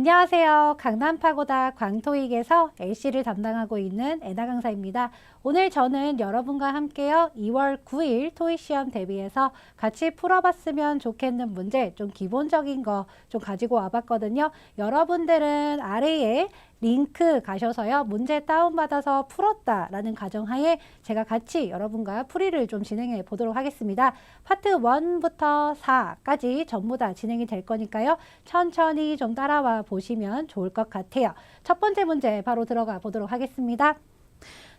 안녕하세요. 강남파고다 광토익에서 LC를 담당하고 있는 애나 강사입니다. 오늘 저는 여러분과 함께요. 2월 9일 토익 시험 대비해서 같이 풀어봤으면 좋겠는 문제, 좀 기본적인 거 좀 가지고 와봤거든요. 여러분들은 아래에 링크 가셔서요. 문제 다운받아서 풀었다라는 가정하에 제가 같이 여러분과 풀이를 좀 진행해 보도록 하겠습니다. 파트 1부터 4까지 전부 다 진행이 될 거니까요. 천천히 좀 따라와 보시면 좋을 것 같아요. 첫 번째 문제 바로 들어가 보도록 하겠습니다.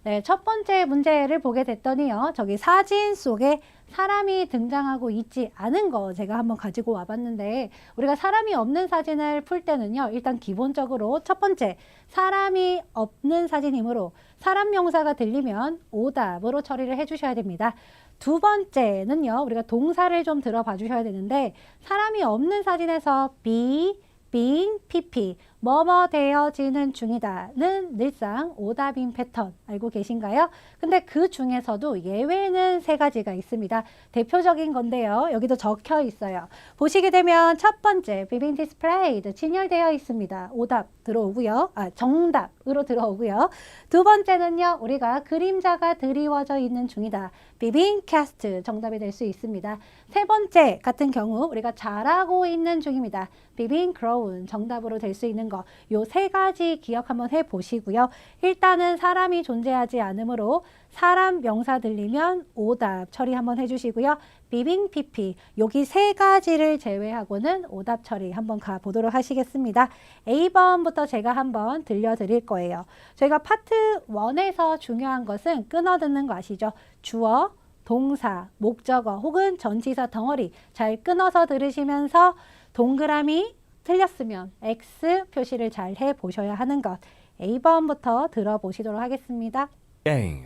네, 첫 번째 문제를 보게 됐더니요. 저기 사진 속에 사람이 등장하고 있지 않은 거 제가 한번 가지고 와봤는데 우리가 사람이 없는 사진을 풀 때는요. 일단 기본적으로 첫 번째 사람이 없는 사진이므로 사람 명사가 들리면 오답으로 처리를 해주셔야 됩니다. 두 번째는요. 우리가 동사를 좀 들어봐 주셔야 되는데 사람이 없는 사진에서 be, being, pp 뭐뭐 되어지는 중이다는 늘상 오답인 패턴 알고 계신가요? 근데 그 중에서도 예외는 세 가지가 있습니다. 대표적인 건데요. 여기도 적혀 있어요. 보시게 되면 첫 번째 being displayed 진열되어 있습니다. 오답 들어오고요. 정답으로 들어오고요. 두 번째는요. 우리가 그림자가 드리워져 있는 중이다. being cast 정답이 될 수 있습니다. 세 번째 같은 경우 우리가 자라고 있는 중입니다. being grown 정답으로 될 수 있는 거. 요 세 가지 기억 한번 해 보시고요. 일단은 사람이 존재하지 않으므로 사람 명사 들리면 오답 처리 한번 해주시고요. being pp 여기 세 가지를 제외하고는 오답 처리 한번 가보도록 하시겠습니다. A번부터 제가 한번 들려드릴 거예요. 저희가 파트 1에서 중요한 것은 끊어듣는 거 아시죠? 주어, 동사, 목적어 혹은 전치사 덩어리 잘 끊어서 들으시면서 동그라미 틀렸으면 X 표시를 잘 해보셔야 하는 것. A번부터 들어보시도록 하겠습니다. A.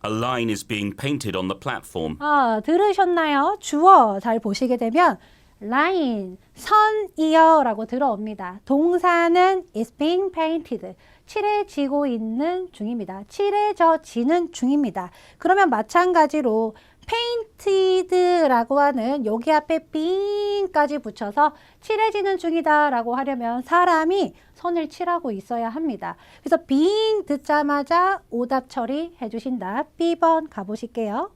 A line is being painted on the platform. 들으셨나요? 주어 잘 보시게 되면 line, 선이여 라고 들어옵니다. 동사는 is being painted, 칠해지고 있는 중입니다. 칠해져지는 중입니다. 그러면 마찬가지로 painted라고 하는 여기 앞에 being까지 붙여서 칠해지는 중이다 라고 하려면 사람이 선을 칠하고 있어야 합니다. 그래서 being 듣자마자 오답 처리 해주신다. B번 가보실게요.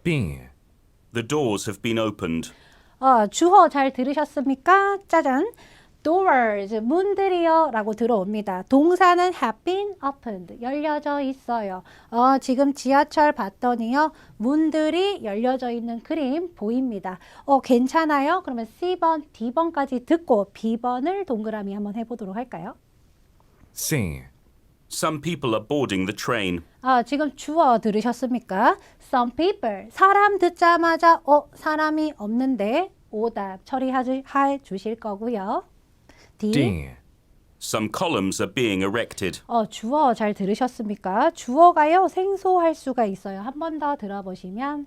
B. The doors have been opened. 주어 잘 들으셨습니까? 짜잔. doors, 문들이요 라고 들어옵니다. 동사는 have been opened, 열려져 있어요. 지금 지하철 봤더니요. 문들이 열려져 있는 그림 보입니다. 괜찮아요? 그러면 C번, D번까지 듣고 B번을 동그라미 한번 해보도록 할까요? C. Some people are boarding the train. 지금 주어 들으셨습니까? Some people, 사람 듣자마자 사람이 없는데 오답 처리해 주실 거고요. D. D. Some columns are being erected. 주어 잘 들으셨습니까? 주어가요 생소할 수가 있어요. 한 번 더 들어보시면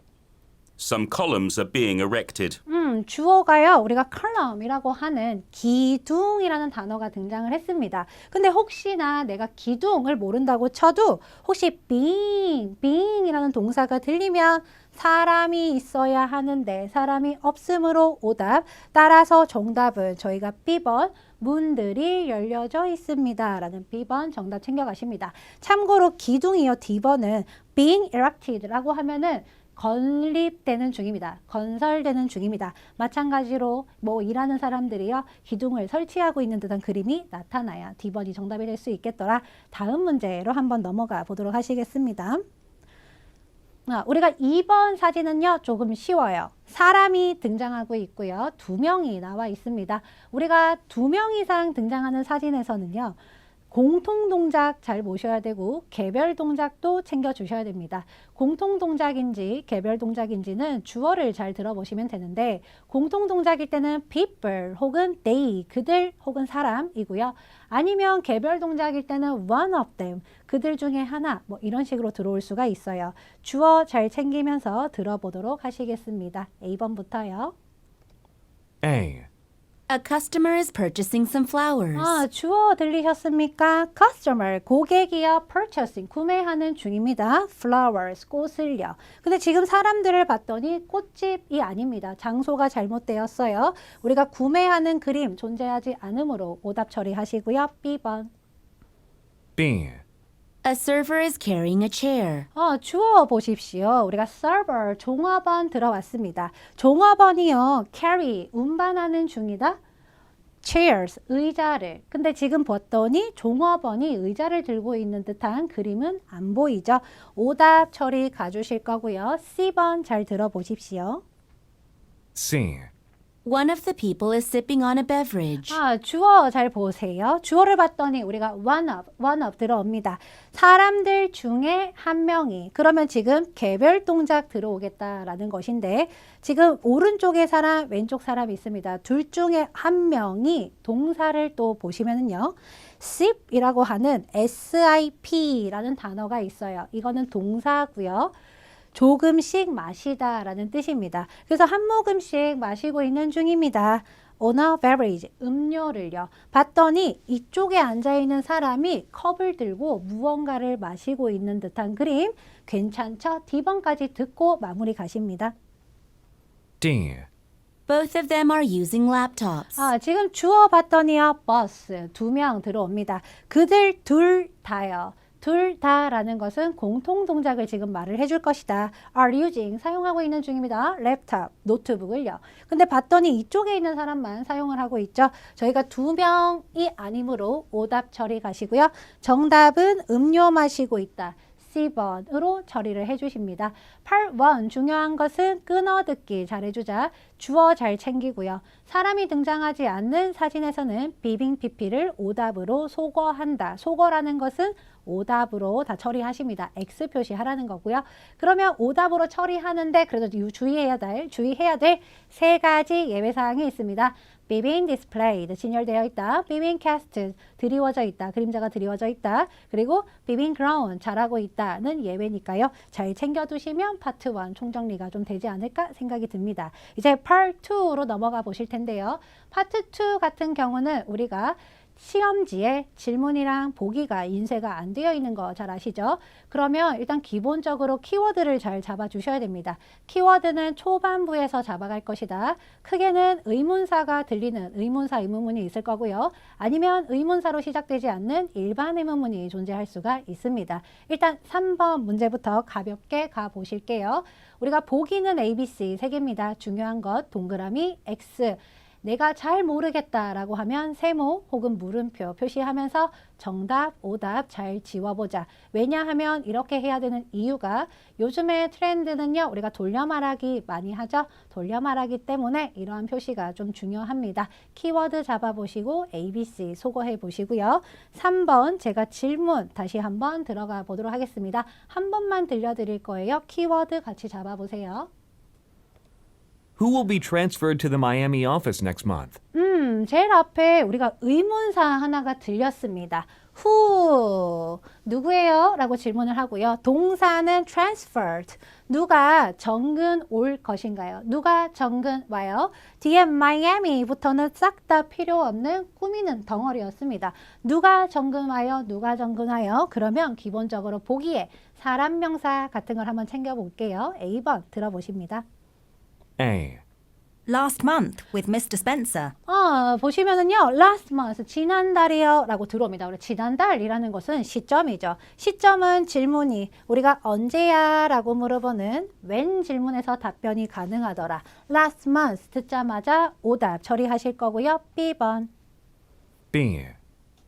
Some columns are being erected. 주어가요 우리가 column이라고 하는 기둥이라는 단어가 등장을 했습니다. 근데 혹시나 내가 기둥을 모른다고 쳐도 혹시 being이라는 동사가 들리면 사람이 있어야 하는데 사람이 없으므로 오답. 따라서 정답은 저희가 B번 문들이 열려져 있습니다 라는 B번 정답 챙겨가십니다. 참고로 기둥이요 D번은 being erected라고 하면은 건립되는 중입니다. 건설되는 중입니다. 마찬가지로 일하는 사람들이요. 기둥을 설치하고 있는 듯한 그림이 나타나야 D번이 정답이 될 수 있겠더라. 다음 문제로 한번 넘어가 보도록 하시겠습니다. 우리가 2번 사진은요. 조금 쉬워요. 사람이 등장하고 있고요. 2명이 나와 있습니다. 우리가 2명 이상 등장하는 사진에서는요. 공통 동작 잘 보셔야 되고 개별 동작도 챙겨 주셔야 됩니다. 공통 동작인지 개별 동작인지는 주어를 잘 들어보시면 되는데 공통 동작일 때는 people 혹은 they 그들 혹은 사람이고요. 아니면 개별 동작일 때는 one of them 그들 중에 하나 이런 식으로 들어올 수가 있어요. 주어 잘 챙기면서 들어보도록 하시겠습니다. A번부터요. A. A customer is purchasing some flowers. 주어 들리셨습니까? Customer, 고객이요. Purchasing, 구매하는 중입니다. Flowers, 꽃을요. 근데 지금 사람들을 봤더니 꽃집이 아닙니다. 장소가 잘못되었어요. 우리가 구매하는 그림 존재하지 않으므로 오답 처리하시고요. B번. B. A server is carrying a chair. 주어 보십시오. 우리가 server, 종업원 들어왔습니다. 종업원이요. carry, 운반하는 중이다. chairs, 의자를. 근데 지금 봤더니 종업원이 의자를 들고 있는 듯한 그림은 안 보이죠. 오답 처리 가주실 거고요. C번 잘 들어보십시오. C. One of the people is sipping on a beverage. 주어 잘 보세요. 주어를 봤더니 우리가 one of 들어옵니다. 사람들 중에 한 명이. 그러면 지금 개별 동작 들어오겠다라는 것인데 지금 오른쪽에 사람, 왼쪽 사람이 있습니다. 둘 중에 한 명이 동사를 또 보시면은요. sip이라고 하는 SIP라는 단어가 있어요. 이거는 동사고요. 조금씩 마시다 라는 뜻입니다. 그래서 한 모금씩 마시고 있는 중입니다. On a beverage, 음료를요. 봤더니 이쪽에 앉아있는 사람이 컵을 들고 무언가를 마시고 있는 듯한 그림. 괜찮죠? D번까지 듣고 마무리 가십니다. D. Both of them are using laptops. 지금 주어 봤더니요. 버스, 2명 들어옵니다. 그들 둘 다요. 둘 다라는 것은 공통 동작을 지금 말을 해줄 것이다. are using, 사용하고 있는 중입니다. 랩탑, 노트북을요. 근데 봤더니 이쪽에 있는 사람만 사용을 하고 있죠. 저희가 2명이 아니므로 오답 처리 가시고요. 정답은 음료 마시고 있다. C번으로 처리를 해주십니다. Part 1 중요한 것은 끊어듣기 잘해주자. 주어 잘 챙기고요. 사람이 등장하지 않는 사진에서는 비빙 PP를 오답으로 소거한다. 소거라는 것은 오답으로 다 처리하십니다. X 표시하라는 거고요. 그러면 오답으로 처리하는데 그래도 주의해야 될 세 가지 예외사항이 있습니다. being displayed, 진열되어 있다. being cast, 드리워져 있다. 그림자가 드리워져 있다. 그리고 being grown, 자라고 있다는 예외니까요. 잘 챙겨두시면 파트 1 총정리가 좀 되지 않을까 생각이 듭니다. 이제 part 2로 넘어가 보실 텐데요. 파트 2 같은 경우는 우리가 시험지에 질문이랑 보기가 인쇄가 안 되어 있는 거 잘 아시죠? 그러면 일단 기본적으로 키워드를 잘 잡아 주셔야 됩니다. 키워드는 초반부에서 잡아갈 것이다. 크게는 의문사가 들리는 의문사 의문문이 있을 거고요. 아니면 의문사로 시작되지 않는 일반 의문문이 존재할 수가 있습니다. 일단 3번 문제부터 가볍게 가보실게요. 우리가 보기는 ABC 3개입니다. 중요한 것 동그라미 X. 내가 잘 모르겠다라고 하면 세모 혹은 물음표 표시하면서 정답, 오답 잘 지워보자. 왜냐하면 이렇게 해야 되는 이유가 요즘의 트렌드는요. 우리가 돌려 말하기 많이 하죠. 돌려 말하기 때문에 이러한 표시가 좀 중요합니다. 키워드 잡아보시고 ABC 소거해 보시고요. 3번 제가 질문 다시 한번 들어가 보도록 하겠습니다. 한 번만 들려드릴 거예요. 키워드 같이 잡아보세요. Who will be transferred to the Miami office next month? 제일 앞에 우리가 의문사 하나가 들렸습니다. Who, 누구예요? 라고 질문을 하고요. 동사는 transferred, 누가 정근 올 것인가요? 누가 정근 와요? 뒤에 Miami부터는 싹 다 필요 없는 꾸미는 덩어리였습니다. 누가 정근 와요? 누가 정근 와요? 그러면 기본적으로 보기에 사람 명사 같은 걸 한번 챙겨볼게요. A번 들어보십니다. A. Last month with Mr. Spencer. 보시면은요, last month, 지난달이요 라고 들어옵니다. 우리 지난달이라는 것은 시점이죠. 시점은 질문이 우리가 언제야 라고 물어보는 when 질문에서 답변이 가능하더라. last month 듣자마자 오답 처리하실 거고요. B번. B.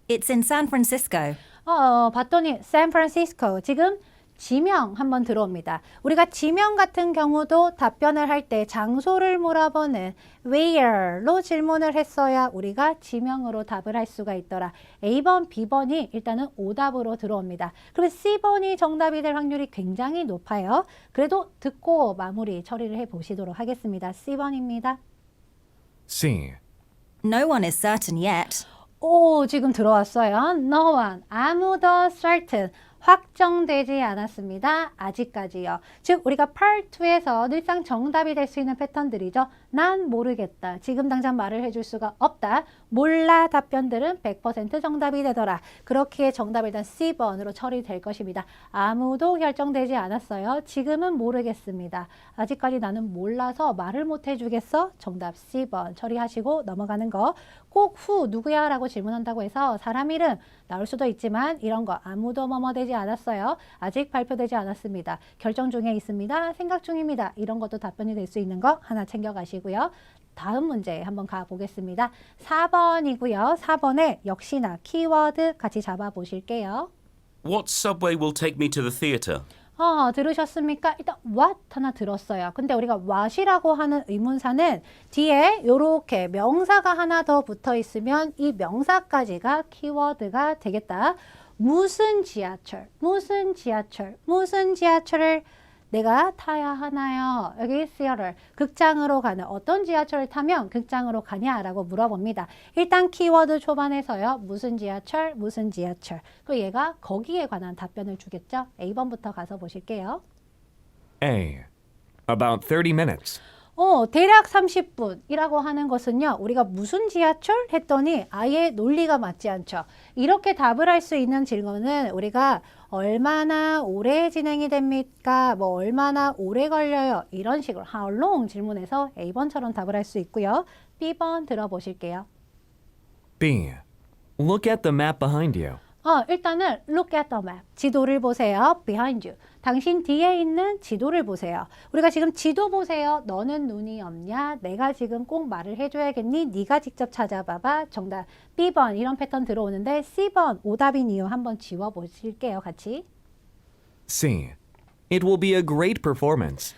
It's in San Francisco. 봤더니 샌프란시스코 지금 지명 한번 들어옵니다. 우리가 지명 같은 경우도 답변을 할 때 장소를 물어보는 where로 질문을 했어야 우리가 지명으로 답을 할 수가 있더라. A번, B번이 일단은 오답으로 들어옵니다. 그러면 C번이 정답이 될 확률이 굉장히 높아요. 그래도 듣고 마무리 처리를 해보시도록 하겠습니다. C번입니다. C. No one is certain yet. 지금 들어왔어요. No one, 아무도 certain, 확정되지 않았습니다. 아직까지요. 즉 우리가 Part 2에서 늘상 정답이 될 수 있는 패턴들이죠. 난 모르겠다. 지금 당장 말을 해줄 수가 없다. 몰라 답변들은 100% 정답이 되더라. 그렇기에 정답 일단 C번으로 처리될 것입니다. 아무도 결정되지 않았어요. 지금은 모르겠습니다. 아직까지 나는 몰라서 말을 못 해주겠어. 정답 C번 처리하시고 넘어가는 거. 꼭 후 누구야? 라고 질문한다고 해서 사람 이름 나올 수도 있지만 이런 거 아무도 뭐뭐 되지 않았어요. 아직 발표되지 않았습니다. 결정 중에 있습니다. 생각 중입니다. 이런 것도 답변이 될 수 있는 거 하나 챙겨가시고요. 다음 문제 한번 가보겠습니다. 4번이고요. 4번에 역시나 키워드 같이 잡아보실게요. What subway will take me to the theatre? 들으셨습니까? 일단 what 하나 들었어요. 근데 우리가 what이라고 하는 의문사는 뒤에 이렇게 명사가 하나 더 붙어 있으면 이 명사까지가 키워드가 되겠다. 무슨 지하철, 무슨 지하철, 무슨 지하철을 내가 타야 하나요? 여기 theater, 극장으로 가는 어떤 지하철을 타면 극장으로 가냐라고 물어봅니다. 일단 키워드 초반에서요. 무슨 지하철, 무슨 지하철. 그리고 얘가 거기에 관한 답변을 주겠죠. A번부터 가서 보실게요. A. About 30 minutes. 대략 30분이라고 하는 것은요. 우리가 무슨 지하철? 했더니 아예 논리가 맞지 않죠. 이렇게 답을 할 수 있는 질문은 우리가 얼마나 오래 진행이 됩니까? 뭐 얼마나 오래 걸려요? 이런 식으로 how long 질문에서 A번처럼 답을 할 수 있고요. B번 들어보실게요. B. Look at the map behind you. 일단은 look at the map. 지도를 보세요. behind you. 당신 뒤에 있는 지도를 보세요. 우리가 지금 지도 보세요. 너는 눈이 없냐? 내가 지금 꼭 말을 해줘야겠니? 네가 직접 찾아봐봐. 정답 B번 이런 패턴 들어오는데 C번 오답인 이유 한번 지워보실게요. 같이. C. It will be a great performance.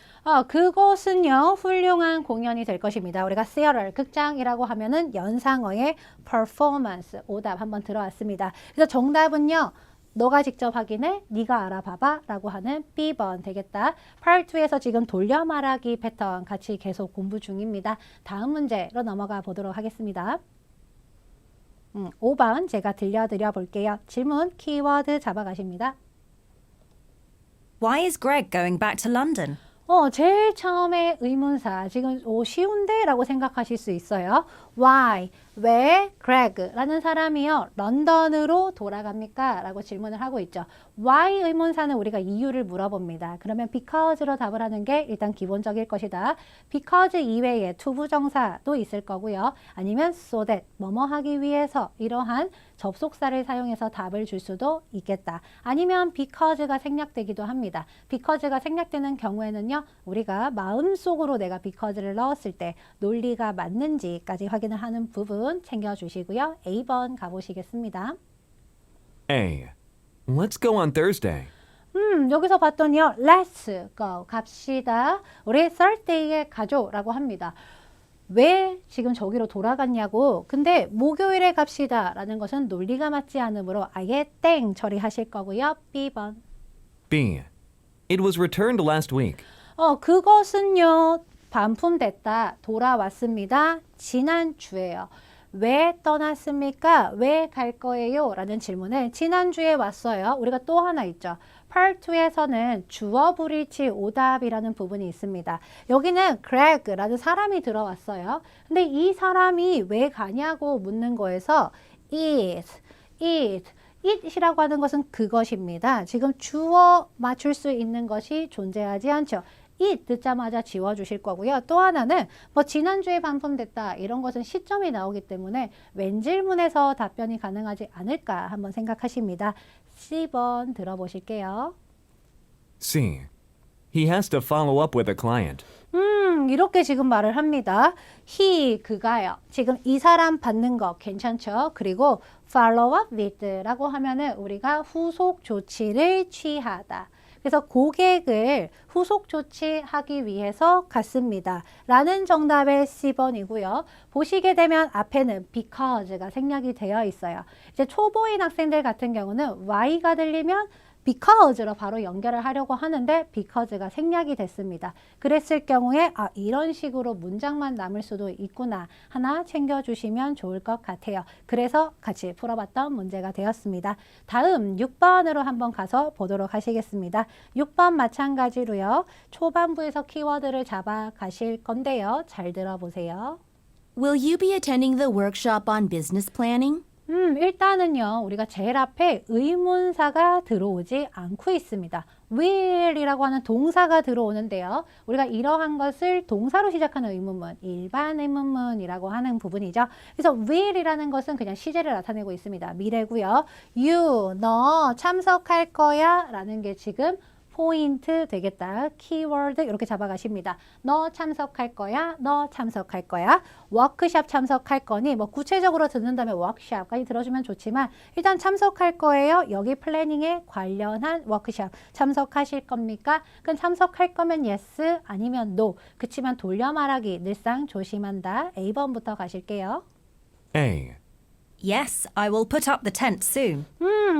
그것은요 훌륭한 공연이 될 것입니다. 우리가 theater 극장이라고 하면은 연상어의 performance 오답 한번 들어왔습니다. 그래서 정답은요 너가 직접 확인해 네가 알아봐봐 라고 하는 B번 되겠다. Part 2에서 지금 돌려 말하기 패턴 같이 계속 공부 중입니다. 다음 문제로 넘어가 보도록 하겠습니다. 5번 제가 들려드려 볼게요. 질문 키워드 잡아가십니다. Why is Greg going back to London? 제일 처음에 의문사 지금 쉬운데? 라고 생각하실 수 있어요. Why? 왜 Greg라는 사람이요 런던으로 돌아갑니까? 라고 질문을 하고 있죠. Why 의문사는 우리가 이유를 물어봅니다. 그러면 because로 답을 하는 게 일단 기본적일 것이다. because 이외에 투부정사도 있을 거고요. 아니면 so that 뭐뭐 하기 위해서 이러한 접속사를 사용해서 답을 줄 수도 있겠다. 아니면 because가 생략되기도 합니다. because가 생략되는 경우에는요. 우리가 마음속으로 내가 because를 넣었을 때 논리가 맞는지까지 확인을 하는 부분 챙겨주시고요. A번 가보시겠습니다. A. Let's go on Thursday. 여기서 봤더니요. Let's go. 갑시다. 우리 Thursday에 가죠라고 합니다. 왜 지금 저기로 돌아갔냐고. 근데 목요일에 갑시다 라는 것은 논리가 맞지 않으므로 아예 땡 처리하실 거고요. B번. B. It was returned last week. 그것은요. 반품됐다. 돌아왔습니다. 지난주에요. 왜 떠났습니까? 왜 갈 거예요? 라는 질문을 지난주에 왔어요. 우리가 또 하나 있죠. Part 2에서는 주어 불일치 오답이라는 부분이 있습니다. 여기는 Greg라는 사람이 들어왔어요. 근데 이 사람이 왜 가냐고 묻는 거에서 it이라고 하는 것은 그것입니다. 지금 주어 맞출 수 있는 것이 존재하지 않죠. it 듣자마자 지워주실 거고요. 또 하나는 뭐 지난주에 반품됐다 이런 것은 시점이 나오기 때문에 웬 질문에서 답변이 가능하지 않을까 한번 생각하십니다. C번 들어보실게요. C. He has to follow up with a client. 이렇게 지금 말을 합니다. 그가요. 지금 이 사람 받는 거 괜찮죠? 그리고 follow up with라고 하면은 우리가 후속 조치를 취하다. 그래서 고객을 후속 조치하기 위해서 갔습니다. 라는 정답의 C번이고요. 보시게 되면 앞에는 because가 생략이 되어 있어요. 이제 초보인 학생들 같은 경우는 Y가 들리면 because로 바로 연결을 하려고 하는데 because가 생략이 됐습니다. 그랬을 경우에 이런 식으로 문장만 남을 수도 있구나. 하나 챙겨주시면 좋을 것 같아요. 그래서 같이 풀어봤던 문제가 되었습니다. 다음 6번으로 한번 가서 보도록 하시겠습니다. 6번 마찬가지로요. 초반부에서 키워드를 잡아 가실 건데요. 잘 들어보세요. Will you be attending the workshop on business planning? 일단은요, 우리가 제일 앞에 의문사가 들어오지 않고 있습니다. will이라고 하는 동사가 들어오는데요. 우리가 이러한 것을 동사로 시작하는 의문문, 일반 의문문이라고 하는 부분이죠. 그래서 will이라는 것은 그냥 시제를 나타내고 있습니다. 미래고요. you, 너 참석할 거야 라는 게 지금 포인트 되겠다. 키워드 이렇게 잡아가십니다. 너 참석할 거야. 너 참석할 거야. 워크샵 참석할 거니 뭐 구체적으로 듣는다면 워크샵까지 들어주면 좋지만 일단 참석할 거예요. 여기 플래닝에 관련한 워크샵 참석하실 겁니까? 그럼 참석할 거면 yes 아니면 no. 그치만 돌려 말하기 늘상 조심한다. A번부터 가실게요. A. Yes, I will put up the tent soon.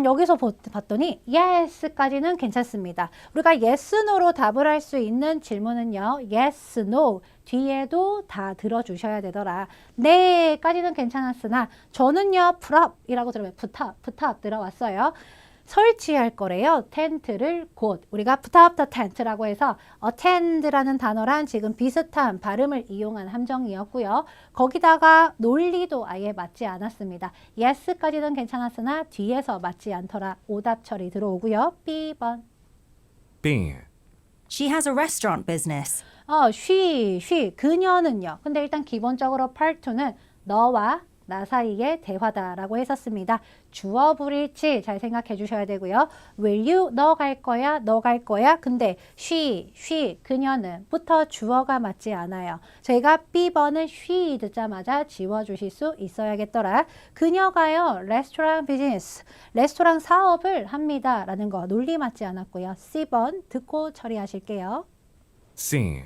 여기서 봤더니 yes까지는 괜찮습니다. 우리가 yes, no로 답을 할 수 있는 질문은요. yes, no 뒤에도 다 들어주셔야 되더라. 네까지는 괜찮았으나 저는요. put up이라고 들으면 put up 들어왔어요. 설치할 거래요. 텐트를 곧. 우리가 put up the tent라고 해서 attend라는 단어랑 지금 비슷한 발음을 이용한 함정이었고요. 거기다가 논리도 아예 맞지 않았습니다. yes까지는 괜찮았으나 뒤에서 맞지 않더라. 오답 처리 들어오고요. B번. B. She has a restaurant business. she, 그녀는요. 근데 일단 기본적으로 part 2는 너와 나 사이의 대화다라고 했었습니다. 주어 불일치 잘 생각해 주셔야 되고요. Will you? 너 갈 거야? 너 갈 거야? 근데 she, 그녀는 부터 주어가 맞지 않아요. 저희가 B번은 she 듣자마자 지워주실 수 있어야겠더라. 그녀가요. 레스토랑 비즈니스, 레스토랑 사업을 합니다. 라는 거 논리 맞지 않았고요. C번 듣고 처리하실게요. C.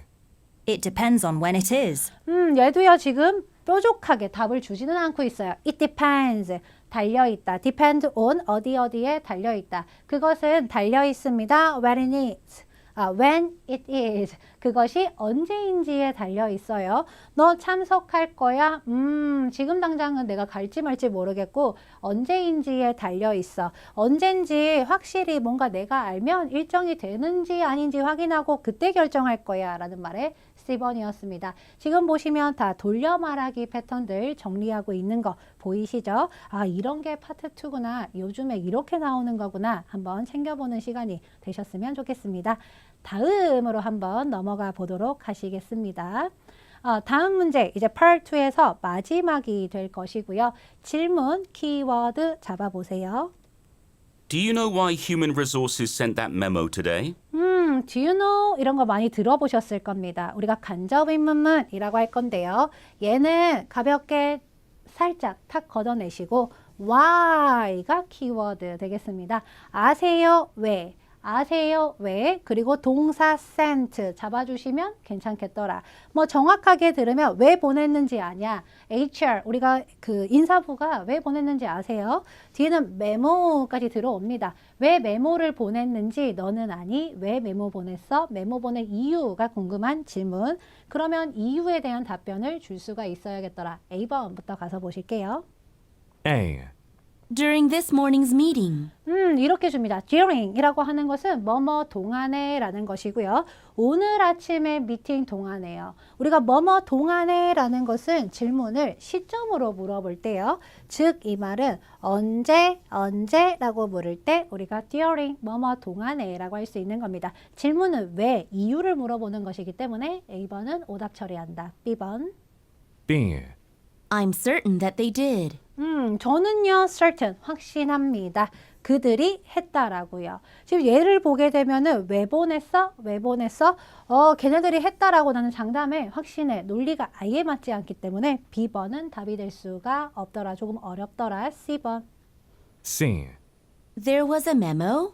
It depends on when it is. 얘도요 지금 뾰족하게 답을 주지는 않고 있어요. It depends. 달려있다. depend on 어디에 달려있다. 그것은 달려있습니다. when it is. when it is. 그것이 언제인지에 달려있어요. 너 참석할 거야? 지금 당장은 내가 갈지 말지 모르겠고 언제인지에 달려있어. 언젠지 확실히 뭔가 내가 알면 일정이 되는지 아닌지 확인하고 그때 결정할 거야 라는 말에 C번이었습니다. 지금 보시면 다 돌려 말하기 패턴들 정리하고 있는 거 보이시죠? 이런 게 파트 2구나. 요즘에 이렇게 나오는 거구나. 한번 챙겨보는 시간이 되셨으면 좋겠습니다. 다음으로 한번 넘어가 보도록 하시겠습니다. 다음 문제 이제 Part 2에서 마지막이 될 것이고요. 질문, 키워드 잡아보세요. Do you know why Human Resources sent that memo today? Do you know? 이런 거 많이 들어보셨을 겁니다. 우리가 간접 의문문이라고 할 건데요. 얘는 가볍게 살짝 탁 걷어내시고 why가 키워드 되겠습니다. 아세요? 왜? 아세요? 왜? 그리고 동사 sent 잡아주시면 괜찮겠더라. 뭐 정확하게 들으면 왜 보냈는지 아냐? HR 우리가 그 인사부가 왜 보냈는지 아세요? 뒤에는 메모까지 들어옵니다. 왜 메모를 보냈는지 너는 아니? 왜 메모 보냈어? 메모 보낼 이유가 궁금한 질문. 그러면 이유에 대한 답변을 줄 수가 있어야겠더라. A번부터 가서 보실게요. A. During this morning's meeting. 이렇게 줍니다. during이라고 하는 것은 뭐뭐 동안에 라는 것이고요. 오늘 아침에 미팅 동안에요. 우리가 뭐뭐 동안에 라는 것은 질문을 시점으로 물어볼 때요. 즉 이 말은 언제라고 물을 때 우리가 during 뭐뭐 동안에 라고 할 수 있는 겁니다. 질문은 왜, 이유를 물어보는 것이기 때문에 A번은 오답 처리한다. B번. B. I'm certain that they did. 저는요, certain, 확신합니다. 그들이 했다라고요. 지금 예를 보게 되면은 왜 보냈어? 왜 보냈어? 걔네들이 했다라고 나는 장담해, 확신해. 논리가 아예 맞지 않기 때문에 B번은 답이 될 수가 없더라. 조금 어렵더라. C번. C. There was a memo.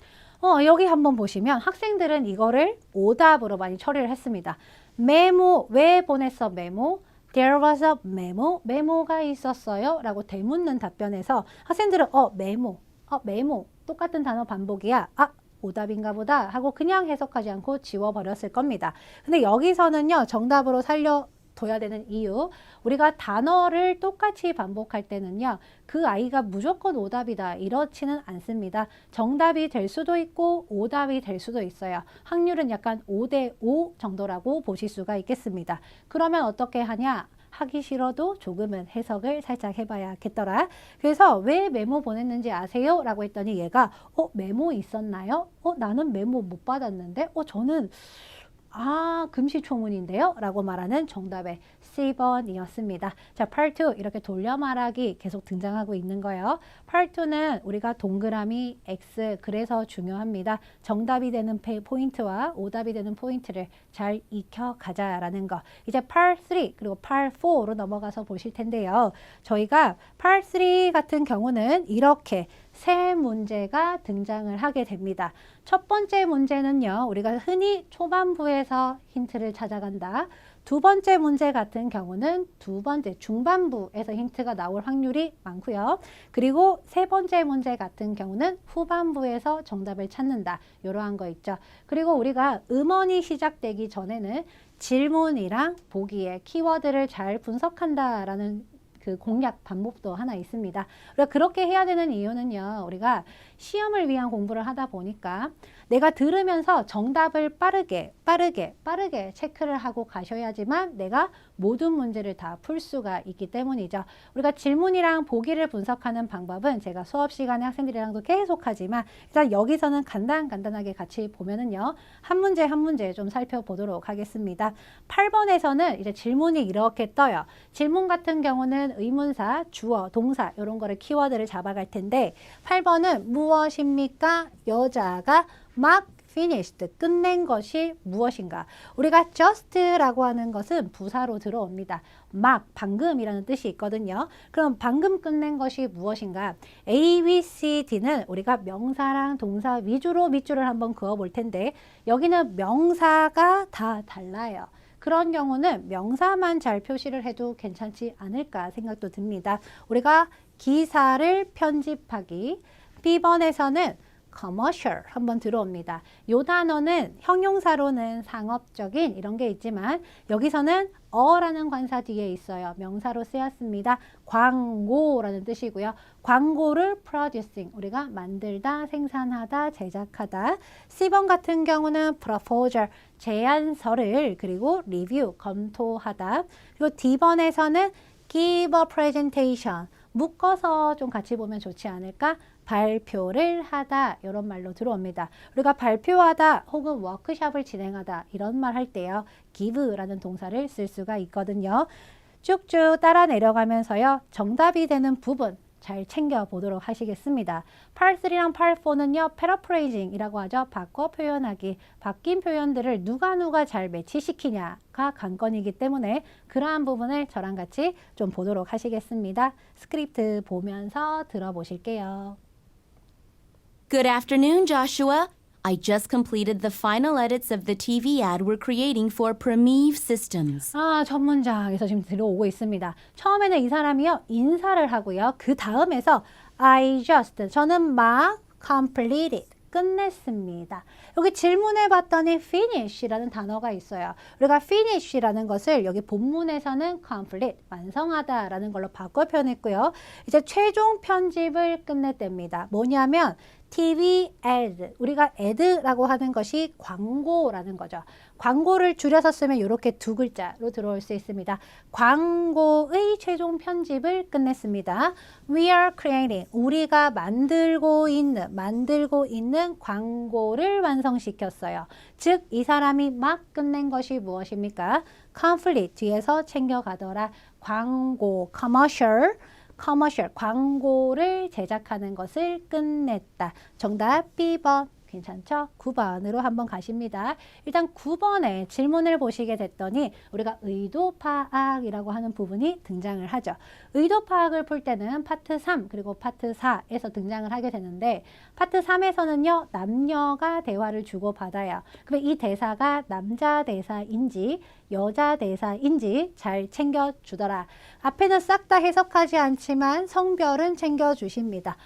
여기 한번 보시면 학생들은 이거를 오답으로 많이 처리를 했습니다. 메모, 왜 보냈어? 메모. There was a memo. 메모가 있었어요. 라고 되묻는 답변에서 학생들은 메모. 메모. 똑같은 단어 반복이야. 오답인가 보다 하고 그냥 해석하지 않고 지워버렸을 겁니다. 근데 여기서는요, 정답으로 살려둬야 되는 이유, 우리가 단어를 똑같이 반복할 때는요, 그 아이가 무조건 오답이다 이렇지는 않습니다. 정답이 될 수도 있고 오답이 될 수도 있어요. 확률은 약간 5대5 정도라고 보실 수가 있겠습니다. 그러면 어떻게 하냐? 하기 싫어도 조금은 해석을 살짝 해봐야겠더라. 그래서 왜 메모 보냈는지 아세요? 라고 했더니 얘가 메모 있었나요? 나는 메모 못 받았는데? 저는 금시초문인데요? 라고 말하는 정답의 C번이었습니다. 자, Part 2 이렇게 돌려 말하기 계속 등장하고 있는 거예요. Part 2는 우리가 동그라미 X 그래서 중요합니다. 정답이 되는 포인트와 오답이 되는 포인트를 잘 익혀가자라는 거. 이제 Part 3 그리고 Part 4로 넘어가서 보실 텐데요. 저희가 Part 3 같은 경우는 이렇게 세 문제가 등장을 하게 됩니다. 첫 번째 문제는요, 우리가 흔히 초반부에서 힌트를 찾아간다. 두 번째 문제 같은 경우는 두 번째 중반부에서 힌트가 나올 확률이 많고요. 그리고 세 번째 문제 같은 경우는 후반부에서 정답을 찾는다. 이러한 거 있죠. 그리고 우리가 음원이 시작되기 전에는 질문이랑 보기에 키워드를 잘 분석한다라는 그 공략 방법도 하나 있습니다. 우리가 그렇게 해야 되는 이유는요, 우리가 시험을 위한 공부를 하다 보니까 내가 들으면서 정답을 빠르게 체크를 하고 가셔야지만 내가 모든 문제를 다 풀 수가 있기 때문이죠. 우리가 질문이랑 보기를 분석하는 방법은 제가 수업 시간에 학생들이랑도 계속 하지만 일단 여기서는 간단하게 같이 보면은요, 한 문제 한 문제 좀 살펴보도록 하겠습니다. 8번에서는 이제 질문이 이렇게 떠요. 질문 같은 경우는 의문사, 주어, 동사 이런 거를 키워드를 잡아갈 텐데 8번은 무엇입니까? 여자가 막 finished, 끝낸 것이 무엇인가? 우리가 just라고 하는 것은 부사로 들어옵니다. 막, 방금이라는 뜻이 있거든요. 그럼 방금 끝낸 것이 무엇인가? A, B, C, D는 우리가 명사랑 동사 위주로 밑줄을 한번 그어볼 텐데 여기는 명사가 다 달라요. 그런 경우는 명사만 잘 표시를 해도 괜찮지 않을까 생각도 듭니다. 우리가 기사를 편집하기, B번에서는 commercial 한번 들어옵니다. 이 단어는 형용사로는 상업적인 이런 게 있지만 여기서는 어라는 관사 뒤에 있어요. 명사로 쓰였습니다. 광고라는 뜻이고요. 광고를 producing, 우리가 만들다, 생산하다, 제작하다. C번 같은 경우는 proposal, 제안서를 그리고 review, 검토하다. 그리고 D번에서는 give a presentation, 묶어서 좀 같이 보면 좋지 않을까? 발표를 하다 이런 말로 들어옵니다. 우리가 발표하다 혹은 워크숍을 진행하다 이런 말 할 때요, give라는 동사를 쓸 수가 있거든요. 쭉쭉 따라 내려가면서요, 정답이 되는 부분 잘 챙겨보도록 하시겠습니다. Part 3랑 Part 4는요, paraphrasing이라고 하죠. 바꿔 표현하기, 바뀐 표현들을 누가 잘 매치시키냐가 관건이기 때문에 그러한 부분을 저랑 같이 좀 보도록 하시겠습니다. 스크립트 보면서 들어보실게요. Good afternoon, Joshua. I just completed the final edits of the TV ad we're creating for Promeve Systems. 첫 문장에서 지금 들어오고 있습니다. 처음에는 이 사람이요, 인사를 하고요. 그 다음에서 저는 막 completed, 끝냈습니다. 여기 질문해 봤더니 finish라는 단어가 있어요. 우리가 finish라는 것을 여기 본문에서는 complete, 완성하다라는 걸로 바꿔 표현했고요. 이제 최종 편집을 끝냈답니다. 뭐냐면 TV ad, 우리가 ad라고 하는 것이 광고라는 거죠. 광고를 줄여서 쓰면 이렇게 두 글자로 들어올 수 있습니다. 광고의 최종 편집을 끝냈습니다. We are creating, 우리가 만들고 있는 광고를 완성시켰어요. 즉, 이 사람이 막 끝낸 것이 무엇입니까? complete, 뒤에서 챙겨가더라. 광고, commercial, 광고를 제작하는 것을 끝냈다. 정답 B번. 괜찮죠? 9번으로 한번 가십니다. 일단 9번에 질문을 보시게 됐더니 우리가 의도 파악이라고 하는 부분이 등장을 하죠. 의도 파악을 풀 때는 파트 3 그리고 파트 4에서 등장을 하게 되는데 파트 3에서는요, 남녀가 대화를 주고받아요. 그럼 이 대사가 남자 대사인지 여자 대사인지 잘 챙겨주더라. 앞에는 싹 다 해석하지 않지만 성별은 챙겨주십니다.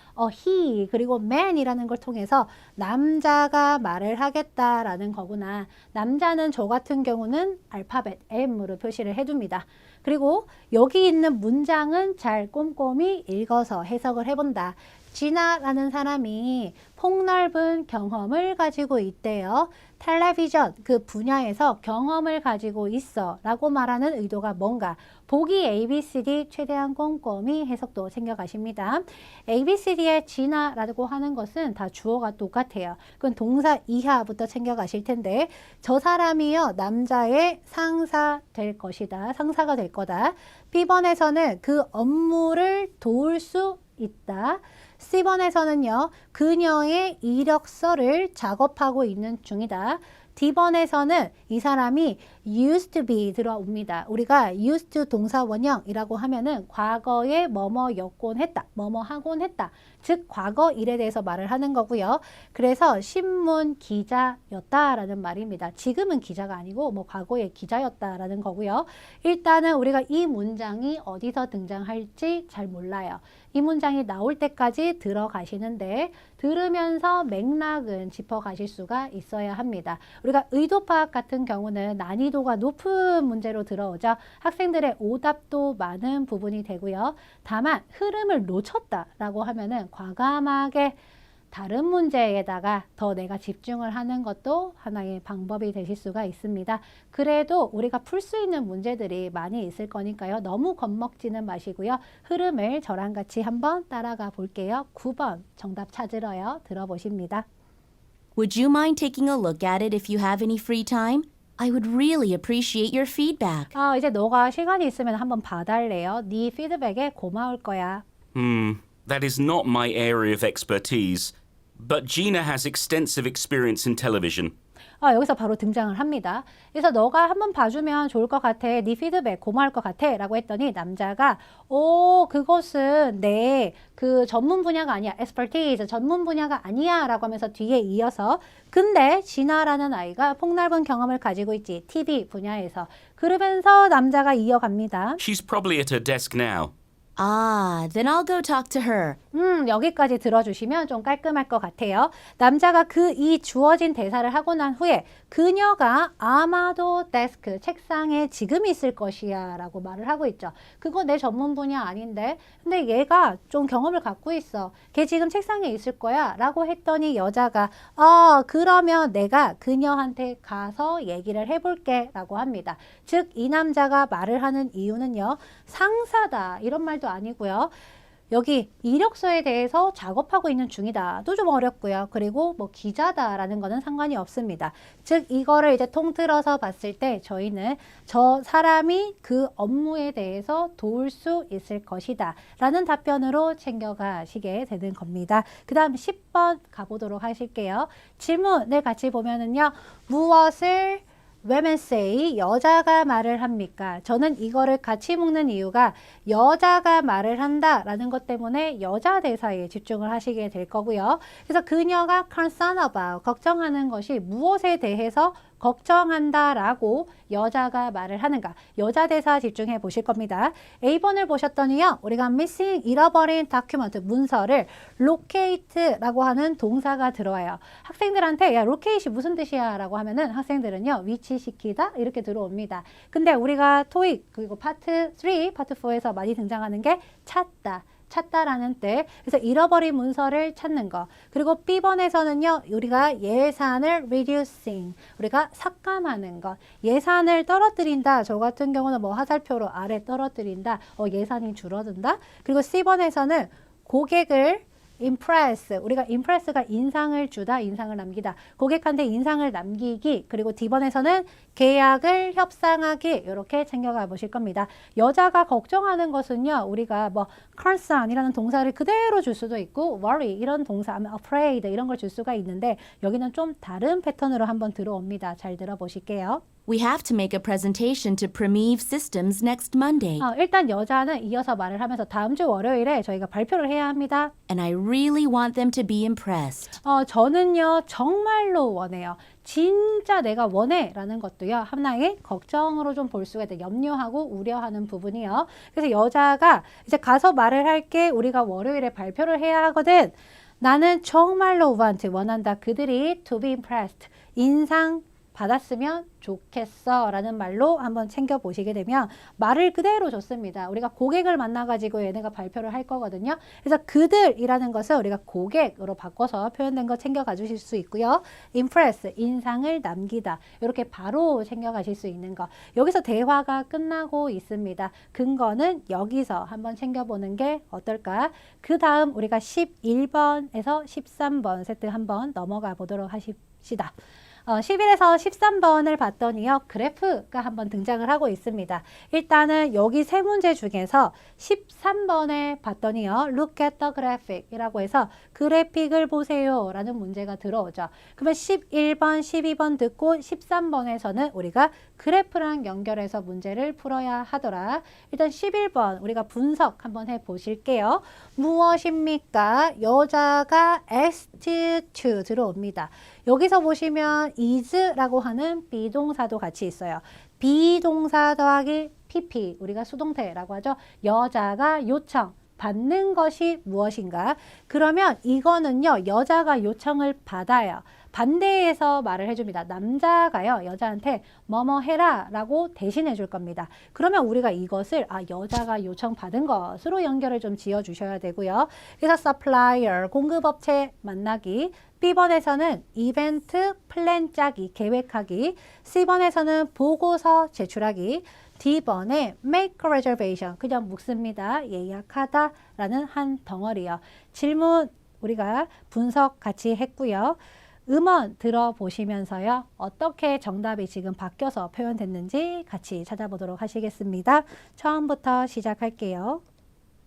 he 그리고 man이라는 걸 통해서 남자 남자가 말을 하겠다라는 거구나. 남자는 저 같은 경우는 알파벳 M으로 표시를 해둡니다. 그리고 여기 있는 문장은 잘 꼼꼼히 읽어서 해석을 해본다. 지나라는 사람이 폭넓은 경험을 가지고 있대요. 텔레비전 그 분야에서 경험을 가지고 있어 라고 말하는 의도가 뭔가 보기 ABCD 최대한 꼼꼼히 해석도 챙겨가십니다. ABCD의 지나라고 하는 것은 다 주어가 똑같아요. 그건 동사 이하부터 챙겨가실 텐데 저 사람이요 남자의 상사 될 것이다. 상사가 될 거다. B번에서는 그 업무를 도울 수 있다. C번에서는요, 그녀의 이력서를 작업하고 있는 중이다. D번에서는 이 사람이 used to be 들어옵니다. 우리가 used to 동사 원형이라고 하면은 과거에 뭐뭐였곤 했다, 뭐뭐 하곤 했다. 즉 과거 일에 대해서 말을 하는 거고요. 그래서 신문 기자였다라는 말입니다. 지금은 기자가 아니고 뭐 과거에 기자였다라는 거고요. 일단은 우리가 이 문장이 어디서 등장할지 잘 몰라요. 이 문장이 나올 때까지 들어가시는데 들으면서 맥락은 짚어가실 수가 있어야 합니다. 우리가 의도 파악 같은 경우는 난이도가 높은 문제로 들어오죠. 학생들의 오답도 많은 부분이 되고요. 다만 흐름을 놓쳤다라고 하면은 과감하게 다른 문제에다가 더 내가 집중을 하는 것도 하나의 방법이 되실 수가 있습니다. 그래도 우리가 풀 수 있는 문제들이 많이 있을 거니까요. 너무 겁먹지는 마시고요. 흐름을 저랑 같이 한번 따라가 볼게요. 9번 정답 찾으러요. 들어보십니다. Would you mind taking a look at it if you have any free time? I would really appreciate your feedback. 이제 너가 시간이 있으면 한번 봐달래요. 네 피드백에 고마울 거야. That is not my area of expertise, but Gina has extensive experience in television. 여기서 바로 등장을 합니다. 그래서 너가 한번 봐주면 좋을 것 같아. 네 피드백 고마울 것 같아. 라고 했더니 남자가 그것은 내 그 전문 분야가 아니야. expertise 전문 분야가 아니야. 라고 하면서 뒤에 이어서 근데 진아라는 아이가 폭넓은 경험을 가지고 있지. TV 분야에서. 그러면서 남자가 이어갑니다. She's probably at her desk now. Ah, then I'll go talk to her. 여기까지 들어주시면 좀 깔끔할 것 같아요. 남자가 이 주어진 대사를 하고 난 후에 그녀가 아마도 데스크, 책상에 지금 있을 것이야 라고 말을 하고 있죠. 그거 내 전문 분야 아닌데 근데 얘가 좀 경험을 갖고 있어. 걔 지금 책상에 있을 거야 라고 했더니 여자가 그러면 내가 그녀한테 가서 얘기를 해볼게 라고 합니다. 즉 이 남자가 말을 하는 이유는요. 상사다 이런 말도 아니고요. 여기 이력서에 대해서 작업하고 있는 중이다도 좀 어렵고요. 그리고 뭐 기자다라는 거는 상관이 없습니다. 즉 이거를 이제 통틀어서 봤을 때 저희는 저 사람이 그 업무에 대해서 도울 수 있을 것이다 라는 답변으로 챙겨가시게 되는 겁니다. 그 다음 10번 가보도록 하실게요. 질문을 같이 보면은요. 무엇을 women say 여자가 말을 합니까? 저는 이거를 같이 묶는 이유가 여자가 말을 한다라는 것 때문에 여자 대사에 집중을 하시게 될 거고요. 그래서 그녀가 concern about 걱정하는 것이 무엇에 대해서 걱정한다라고 여자가 말을 하는가? 여자 대사 집중해 보실 겁니다. A번을 보셨더니요. 우리가 missing, 잃어버린 다큐멘트, 문서를 locate라고 하는 동사가 들어와요. 학생들한테 야, locate이 무슨 뜻이야? 라고 하면은 학생들은요. 위치시키다 이렇게 들어옵니다. 근데 우리가 토익 그리고 파트 3, 파트 4에서 많이 등장하는 게 찾다라는 뜻. 그래서 잃어버린 문서를 찾는 거. 그리고 B번에서는요. 우리가 예산을 reducing. 우리가 삭감하는 것. 예산을 떨어뜨린다. 저 같은 경우는 뭐 화살표로 아래 떨어뜨린다. 예산이 줄어든다. 그리고 C번에서는 고객을 impress. 우리가 impress가 인상을 주다, 인상을 남기다. 고객한테 인상을 남기기. 그리고 D번에서는 계약을 협상하기. 이렇게 챙겨가 보실 겁니다. 여자가 걱정하는 것은요. 우리가 뭐 concern이라는 동사를 그대로 줄 수도 있고 worry 이런 동사, afraid 이런 걸 줄 수가 있는데 여기는 좀 다른 패턴으로 한번 들어옵니다. 잘 들어보실게요. We have to make a presentation to Primive Systems next Monday. 일단 여자는 이어서 말을 하면서 다음 주 월요일에 저희가 발표를 해야 합니다. And I really want them to be impressed. 저는요 정말로 원해요. 진짜 내가 원해 라는 것도요 하나의 걱정으로 좀 볼 수가 있다. 염려하고 우려하는 부분이요. 그래서 여자가 이제 가서 말을 할게 우리가 월요일에 발표를 해야 하거든. 나는 정말로 원한다. 그들이 to be impressed. 인상 받았으면 좋겠어 라는 말로 한번 챙겨보시게 되면 말을 그대로 줬습니다. 우리가 고객을 만나가지고 얘네가 발표를 할 거거든요. 그래서 그들이라는 것을 우리가 고객으로 바꿔서 표현된 거 챙겨가 주실 수 있고요. impress, 인상을 남기다. 이렇게 바로 챙겨가실 수 있는 거. 여기서 대화가 끝나고 있습니다. 근거는 여기서 한번 챙겨보는 게 어떨까? 그 다음 우리가 11번에서 13번 세트 한번 넘어가 보도록 하십시다. 11에서 13번을 봤더니요. 그래프가 한번 등장을 하고 있습니다. 일단은 여기 세 문제 중에서 13번에 봤더니요. Look at the graphic 이라고 해서 그래픽을 보세요 라는 문제가 들어오죠. 그러면 11번, 12번 듣고 13번에서는 우리가 그래프랑 연결해서 문제를 풀어야 하더라. 일단 11번 우리가 분석 한번 해보실게요. 무엇입니까? 여자가 asked to 들어옵니다. 여기서 보시면 is라고 하는 비동사도 같이 있어요. 비동사 더하기 pp, 우리가 수동태라고 하죠. 여자가 요청, 받는 것이 무엇인가? 그러면 이거는요. 여자가 요청을 받아요. 반대해서 말을 해줍니다. 남자가요. 여자한테 뭐뭐 해라 라고 대신해 줄 겁니다. 그러면 우리가 이것을 여자가 요청받은 것으로 연결을 좀 지어 주셔야 되고요. 그래서 supplier, 공급업체 만나기. B번에서는 이벤트 플랜 짜기, 계획하기. C번에서는 보고서 제출하기. D번에 make a reservation, 그냥 묵습니다. 예약하다 라는 한 덩어리요. 질문 우리가 분석 같이 했고요. 음원 들어보시면서요. 어떻게 정답이 지금 바뀌어서 표현됐는지 같이 찾아보도록 하시겠습니다. 처음부터 시작할게요.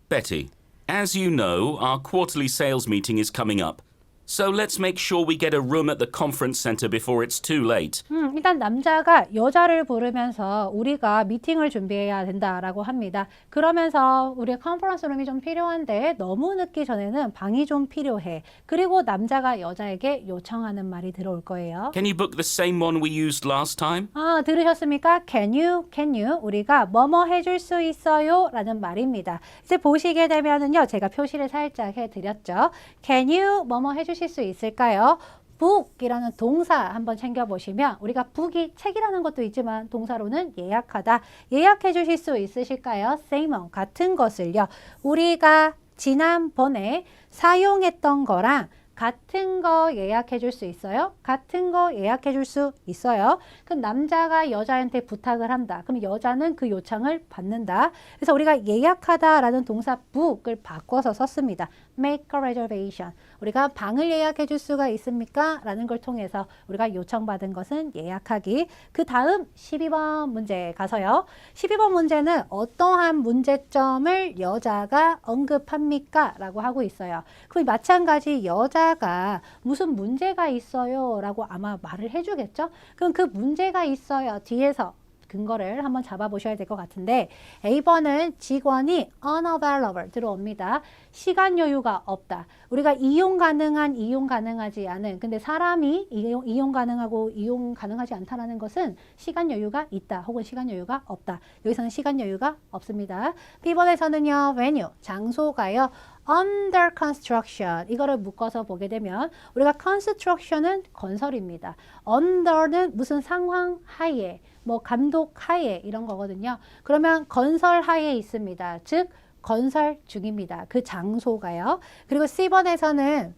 Betty, as you know, our quarterly sales meeting is coming up. So let's make sure we get a room at the conference center before it's too late. 일단 남자가 여자를 부르면서 우리가 미팅을 준비해야 된다라고 합니다. 그러면서 우리 컨퍼런스 룸이 좀 필요한데 너무 늦기 전에는 방이 좀 필요해. 그리고 남자가 여자에게 요청하는 말이 들어올 거예요. Can you book the same one we used last time? 들으셨습니까? Can you? 우리가 뭐뭐 해줄 수 있어요? 라는 말입니다. 이제 보시게 되면은요, 제가 표시를 살짝 해드렸죠. Can you 뭐뭐 해주실 수 있을까요? book이라는 동사 한번 챙겨보시면 우리가 book이 책이라는 것도 있지만 동사로는 예약하다. 예약해 주실 수 있으실까요? same on, 같은 것을요. 우리가 지난번에 사용했던 거랑 같은 거 예약해 줄 수 있어요? 같은 거 예약해 줄 수 있어요. 그럼 남자가 여자한테 부탁을 한다. 그럼 여자는 그 요청을 받는다. 그래서 우리가 예약하다라는 동사 book을 바꿔서 썼습니다. make a reservation. 우리가 방을 예약해 줄 수가 있습니까? 라는 걸 통해서 우리가 요청받은 것은 예약하기. 그 다음 12번 문제 가서요. 12번 문제는 어떠한 문제점을 여자가 언급합니까? 라고 하고 있어요. 그럼 마찬가지 여자가 무슨 문제가 있어요? 라고 아마 말을 해주겠죠? 그럼 그 문제가 있어요. 뒤에서 근거를 한번 잡아보셔야 될 것 같은데 A번은 직원이 unavailable 들어옵니다. 시간 여유가 없다. 우리가 이용 가능한, 이용 가능하지 않은 근데 사람이 이용 가능하고 이용 가능하지 않다라는 것은 시간 여유가 있다 혹은 시간 여유가 없다. 여기서는 시간 여유가 없습니다. B번에서는요. venue, 장소가요. under construction 이거를 묶어서 보게 되면 우리가 construction은 건설입니다. under는 무슨 상황 하에 뭐 감독 하에 이런 거거든요. 그러면 건설 하에 있습니다. 즉 건설 중입니다. 그 장소가요. 그리고 C번에서는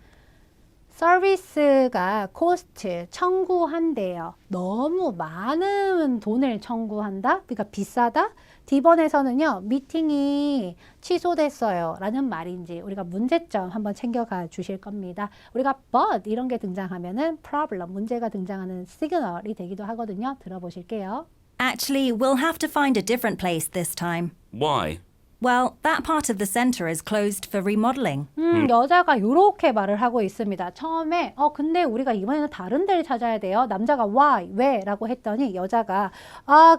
서비스가 코스트 청구한대요. 너무 많은 돈을 청구한다? 그러니까 비싸다? D번에서는요. 미팅이 취소됐어요. 라는 말인지 우리가 문제점 한번 챙겨가 주실 겁니다. 우리가 but 이런 게 등장하면은 problem, 문제가 등장하는 시그널이 되기도 하거든요. 들어보실게요. Actually, we'll have to find a different place this time. Why? Well, that part of the center is closed for remodeling. 여자가 이렇게 말을 하고 있습니다. 처음에 근데 우리가 이번에는 다른 데를 찾아야 돼요. 남자가 why, 왜? 라고 했더니 여자가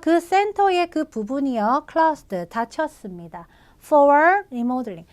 그 센터의 그 부분이요. closed, 닫혔습니다. for remodeling.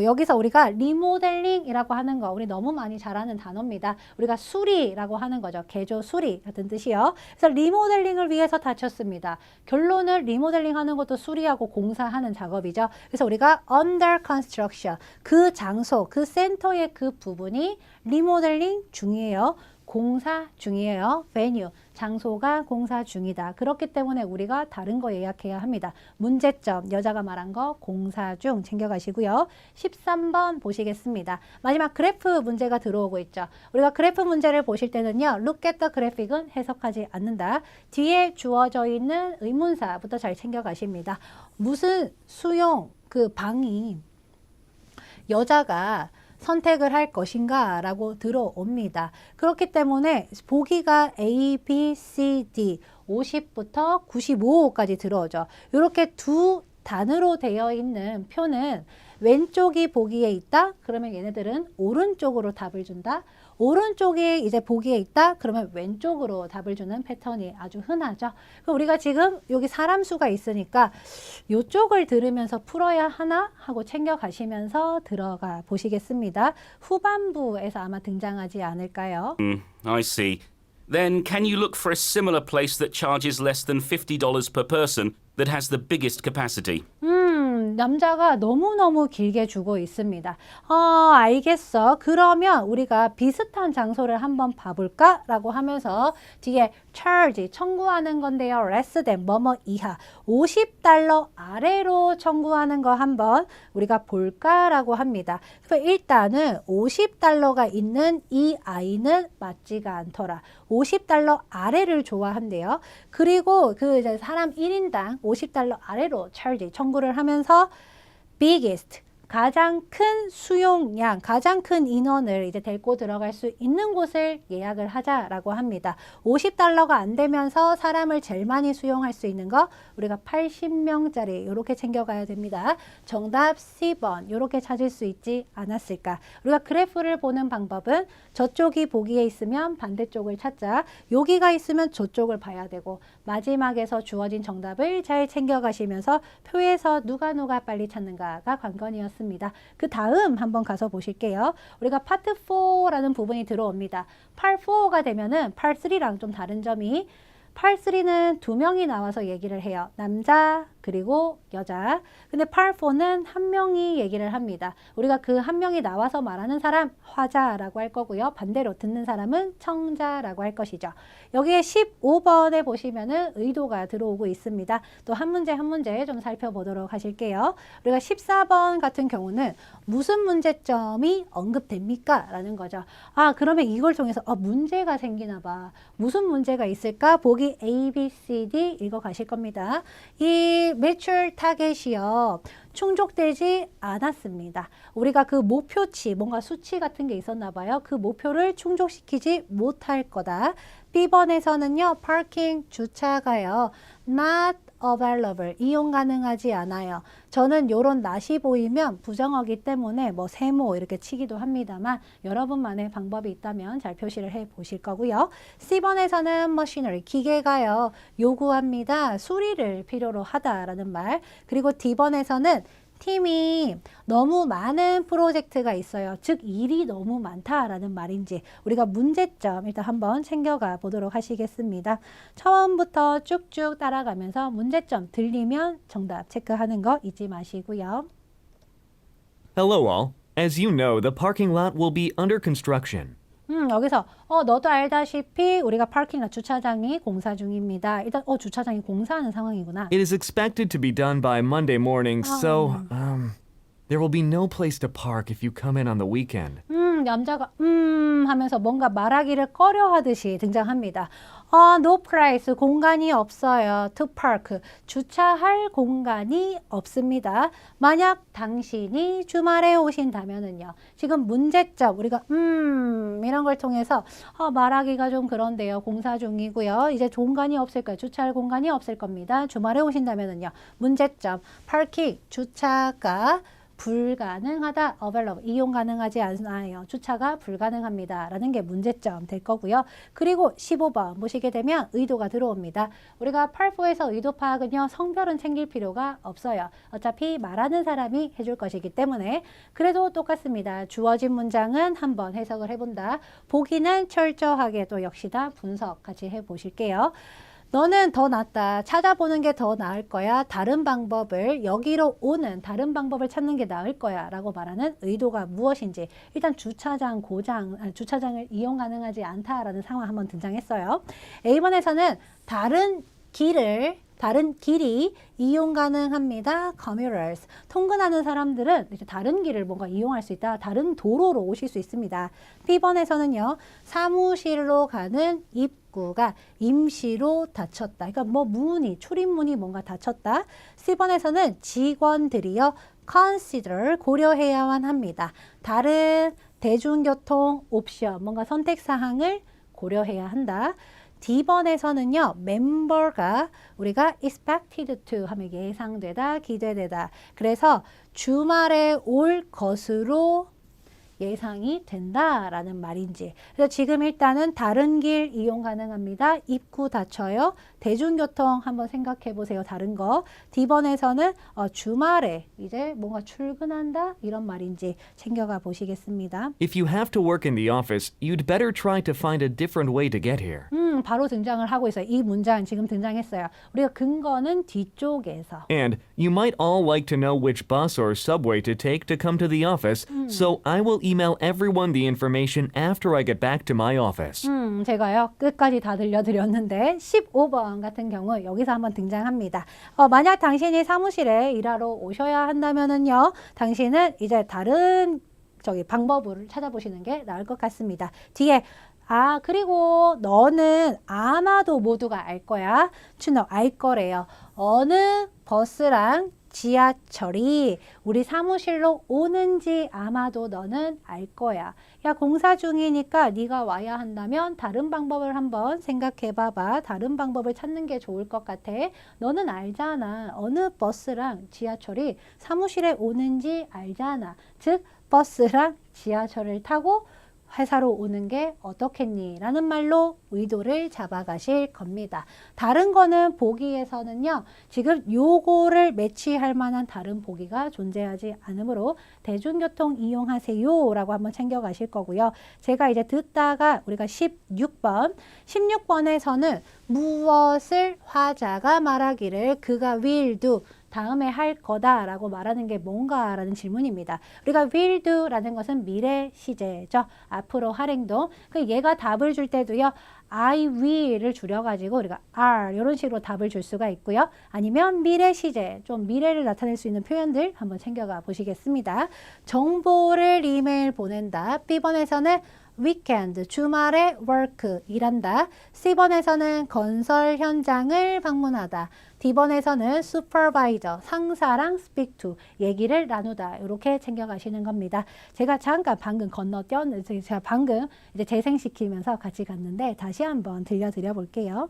여기서 우리가 리모델링이라고 하는 거 우리 너무 많이 잘 아는 단어입니다. 우리가 수리라고 하는 거죠. 개조 수리 같은 뜻이요. 그래서 리모델링을 위해서 다쳤습니다. 결론은 리모델링 하는 것도 수리하고 공사하는 작업이죠. 그래서 우리가 under construction 그 장소, 그 센터의 그 부분이 리모델링 중이에요. 공사 중이에요. venue, 장소가 공사 중이다. 그렇기 때문에 우리가 다른 거 예약해야 합니다. 문제점, 여자가 말한 거 공사 중 챙겨가시고요. 13번 보시겠습니다. 마지막 그래프 문제가 들어오고 있죠. 우리가 그래프 문제를 보실 때는요. look at the graphic은 해석하지 않는다. 뒤에 주어져 있는 의문사부터 잘 챙겨가십니다. 무슨 수용, 그 방이 여자가 선택을 할 것인가 라고 들어옵니다. 그렇기 때문에 보기가 A, B, C, D 50부터 95까지 들어오죠. 이렇게 두 단으로 되어 있는 표는 왼쪽이 보기에 있다? 그러면 얘네들은 오른쪽으로 답을 준다. 오른쪽이 이제 보기에 있다? 그러면 왼쪽으로 답을 주는 패턴이 아주 흔하죠. 그럼 우리가 지금 여기 사람 수가 있으니까 이쪽을 들으면서 풀어야 하나? 하고 챙겨가시면서 들어가 보시겠습니다. 후반부에서 아마 등장하지 않을까요? I see. Then can you look for a similar place that charges less than $50 per person that has the biggest capacity? 남자가 너무너무 길게 주고 있습니다. 알겠어. 그러면 우리가 비슷한 장소를 한번 봐볼까? 라고 하면서 뒤에 charge, 청구하는 건데요. less than, 뭐뭐 이하. $50 아래로 청구하는 거 한번 우리가 볼까라고 합니다. 그래서 일단은 $50가 있는 이 아이는 맞지가 않더라. $50 아래를 좋아한대요. 그리고 그 이제 사람 1인당 $50 아래로 charge, 청구를 하면서 biggest, 가장 큰 수용량, 가장 큰 인원을 이제 데리고 들어갈 수 있는 곳을 예약을 하자라고 합니다. $50가 안 되면서 사람을 제일 많이 수용할 수 있는 거 우리가 80명짜리 이렇게 챙겨가야 됩니다. 정답 C번 이렇게 찾을 수 있지 않았을까. 우리가 그래프를 보는 방법은 저쪽이 보기에 있으면 반대쪽을 찾자. 여기가 있으면 저쪽을 봐야 되고 마지막에서 주어진 정답을 잘 챙겨가시면서 표에서 누가 빨리 찾는가가 관건이었습니다. 그 다음 한번 가서 보실게요. 우리가 파트 4라는 부분이 들어옵니다. Part 4가 되면은 Part 3랑 좀 다른 점이 Part 3는 두 명이 나와서 얘기를 해요. 남자 그리고 여자. 근데 Part 4는 한 명이 얘기를 합니다. 우리가 그 한 명이 나와서 말하는 사람 화자라고 할 거고요. 반대로 듣는 사람은 청자라고 할 것이죠. 여기에 15번에 보시면은 의도가 들어오고 있습니다. 또 한 문제 한 문제 좀 살펴보도록 하실게요. 우리가 14번 같은 경우는 무슨 문제점이 언급됩니까? 라는 거죠. 그러면 이걸 통해서 문제가 생기나 봐. 무슨 문제가 있을까? 보기 A, B, C, D 읽어 가실 겁니다. 이 매출 타겟이요. 충족되지 않았습니다. 우리가 그 목표치, 뭔가 수치 같은 게 있었나 봐요. 그 목표를 충족시키지 못할 거다. B번에서는요. 파킹 주차가요. not available, 이용 가능하지 않아요. 저는 요런 not이 보이면 부정어기 때문에 뭐 세모 이렇게 치기도 합니다만 여러분만의 방법이 있다면 잘 표시를 해 보실 거고요. C번에서는 machinery, 기계가요. 요구합니다. 수리를 필요로 하다라는 말. 그리고 D번에서는 팀이 너무 많은 프로젝트가 있어요. 즉 일이 너무 많다라는 말인지 우리가 문제점 일단 한번 챙겨가 보도록 하시겠습니다. 처음부터 쭉쭉 따라가면서 문제점 들리면 정답 체크하는 거 잊지 마시고요. Hello all. As you know, the parking lot will be under construction. 여기서 너도 알다시피 우리가 파킹lot 주차장이 공사 중입니다. 일단 주차장이 공사하는 상황이구나. It is expected to be done by Monday morning, so there will be no place to park if you come in on the weekend. 남자가 하면서 뭔가 말하기를 꺼려하듯이 등장합니다. No place, 공간이 없어요. To park, 주차할 공간이 없습니다. 만약 당신이 주말에 오신다면은요. 지금 문제점, 우리가 이런 걸 통해서 말하기가 좀 그런데요. 공사 중이고요. 이제 공간이 없을 거예요. 주차할 공간이 없을 겁니다. 주말에 오신다면은요. 문제점, parking, 주차가 불가능하다, available, 이용 가능하지 않아요. 주차가 불가능합니다. 라는 게 문제점 될 거고요. 그리고 15번 보시게 되면 의도가 들어옵니다. 우리가 part 4에서 의도 파악은요, 성별은 챙길 필요가 없어요. 어차피 말하는 사람이 해줄 것이기 때문에. 그래도 똑같습니다. 주어진 문장은 한번 해석을 해본다. 보기는 철저하게 또 역시나 분석 같이 해보실게요. 너는 더 낫다. 찾아보는 게 더 나을 거야. 다른 방법을, 여기로 오는 다른 방법을 찾는 게 나을 거야. 라고 말하는 의도가 무엇인지. 일단 주차장을 이용 가능하지 않다라는 상황 한번 등장했어요. A번에서는 다른 길이 이용 가능합니다. commuters. 통근하는 사람들은 이제 다른 길을 뭔가 이용할 수 있다. 다른 도로로 오실 수 있습니다. B번에서는요. 사무실로 가는 입구가 임시로 닫혔다. 그러니까 뭐 출입문이 뭔가 닫혔다. C번에서는 직원들이요. consider, 고려해야만 합니다. 다른 대중교통 옵션, 뭔가 선택사항을 고려해야 한다. D번에서는요, 멤버가 우리가 expected to 하면 예상되다, 기대되다. 그래서 주말에 올 것으로 예상이 된다라는 말인지. 그래서 지금 일단은 다른 길 이용 가능합니다. 입구 닫혀요. 대중교통 한번 생각해 보세요. 다른 거. D번에서는 주말에 이제 뭔가 출근한다 이런 말인지 챙겨가 보시겠습니다. If you have to work in the office, you'd better try to find a different way to get here. 바로 등장을 하고 있어요. 이 문장 지금 등장했어요. 우리가 근거는 뒤쪽에서. And you might all like to know which bus or subway to take to come to the office, so I will email everyone the information after I get back to my office. 제가요 끝까지 다 들려드렸는데 15번 같은 경우 여기서 한번 등장합니다. 만약 당신이 사무실에 일하러 오셔야 한다면은요, 당신은 이제 다른 방법을 찾아보시는 게 나을 것 같습니다. 뒤에 그리고 너는 아마도 모두가 알 거야. 추너 알 거래요. 어느 버스랑 지하철이 우리 사무실로 오는지 아마도 너는 알 거야. 야, 공사 중이니까 네가 와야 한다면 다른 방법을 한번 생각해 봐봐. 다른 방법을 찾는 게 좋을 것 같아. 너는 알잖아. 어느 버스랑 지하철이 사무실에 오는지 알잖아. 즉 버스랑 지하철을 타고 회사로 오는 게 어떻겠니? 라는 말로 의도를 잡아가실 겁니다. 다른 거는 보기에서는요, 지금 요거를 매치할 만한 다른 보기가 존재하지 않으므로 대중교통 이용하세요 라고 한번 챙겨가실 거고요. 제가 이제 듣다가 우리가 16번에서는 무엇을 화자가 말하기를 그가 will do 다음에 할 거다라고 말하는 게 뭔가라는 질문입니다. 우리가 will do라는 것은 미래 시제죠. 앞으로 할 행동. 얘가 답을 줄 때도요. I will을 줄여가지고 우리가 are 이런 식으로 답을 줄 수가 있고요. 아니면 미래 시제, 좀 미래를 나타낼 수 있는 표현들 한번 챙겨가 보시겠습니다. 정보를 이메일 보낸다. B번에서는 weekend, 주말에 work, 일한다. C번에서는 건설 현장을 방문하다. D번에서는 supervisor, 상사랑 speak to, 얘기를 나누다. 이렇게 챙겨가시는 겁니다. 제가 잠깐 방금 제가 방금 이제 재생시키면서 같이 갔는데 다시 한번 들려드려 볼게요.